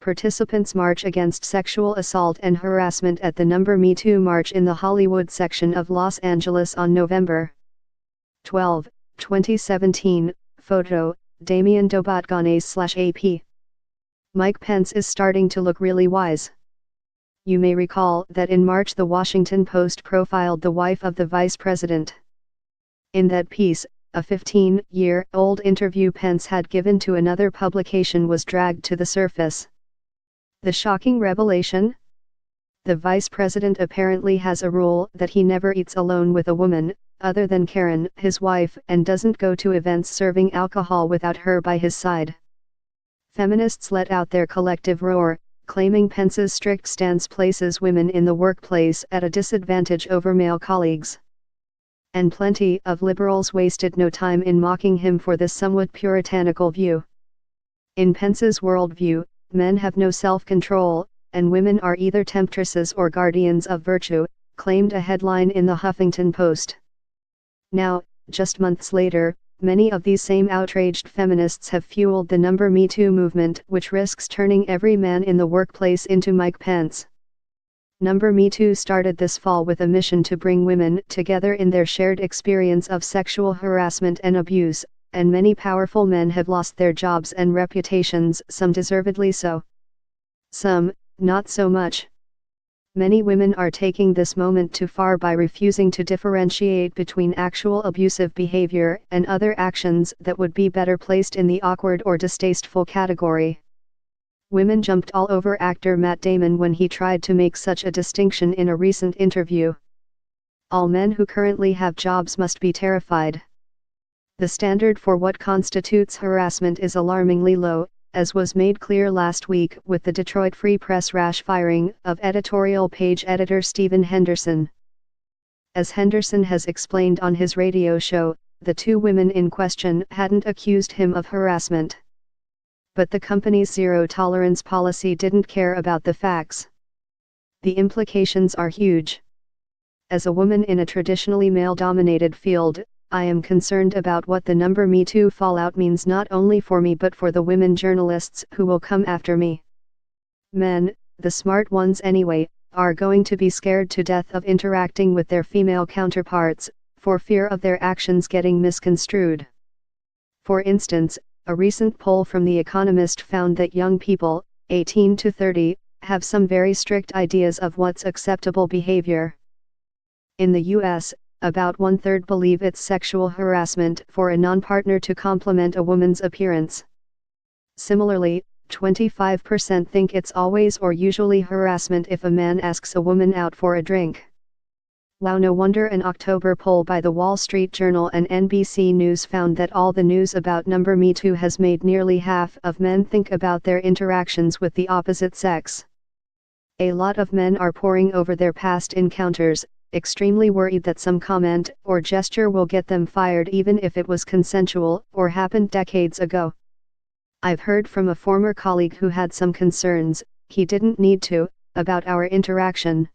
participants march against sexual assault and harassment at the Me Too march in the Hollywood section of Los Angeles on November 12, 2017. Photo, Damien Dobot-Ganes/AP. Mike Pence is starting to look really wise. You may recall that in March the Washington Post profiled the wife of the vice president. In that piece, a 15-year-old interview Pence had given to another publication was dragged to the surface. The shocking revelation? The vice president apparently has a rule that he never eats alone with a woman, other than Karen, his wife, and doesn't go to events serving alcohol without her by his side. Feminists let out their collective roar, claiming Pence's strict stance places women in the workplace at a disadvantage over male colleagues. And plenty of liberals wasted no time in mocking him for this somewhat puritanical view. In Pence's worldview, men have no self-control, and women are either temptresses or guardians of virtue, claimed a headline in the Huffington Post. Now, just months later, many of these same outraged feminists have fueled the Me Too movement, which risks turning every man in the workplace into Mike Pence. Me Too started this fall with a mission to bring women together in their shared experience of sexual harassment and abuse, and many powerful men have lost their jobs and reputations, some deservedly so. Some, not so much. Many women are taking this moment too far by refusing to differentiate between actual abusive behavior and other actions that would be better placed in the awkward or distasteful category. Women jumped all over actor Matt Damon when he tried to make such a distinction in a recent interview. All men who currently have jobs must be terrified. The standard for what constitutes harassment is alarmingly low, as was made clear last week with the Detroit Free Press rash firing of editorial page editor Stephen Henderson. As Henderson has explained on his radio show, the two women in question hadn't accused him of harassment. But the company's zero-tolerance policy didn't care about the facts. The implications are huge. As a woman in a traditionally male-dominated field, I am concerned about what the Me Too fallout means not only for me but for the women journalists who will come after me. Men, the smart ones anyway, are going to be scared to death of interacting with their female counterparts, for fear of their actions getting misconstrued. For instance, a recent poll from The Economist found that young people, 18 to 30, have some very strict ideas of what's acceptable behavior. In the U.S., about 1/3 believe it's sexual harassment for a non-partner to compliment a woman's appearance. Similarly, 25% think it's always or usually harassment if a man asks a woman out for a drink. Wow, no wonder an October poll by the Wall Street Journal and NBC News found that all the news about Me Too has made nearly half of men think about their interactions with the opposite sex. A lot of men are poring over their past encounters, extremely worried that some comment or gesture will get them fired even if it was consensual or happened decades ago. I've heard from a former colleague who had some concerns, he didn't need to, about our interaction.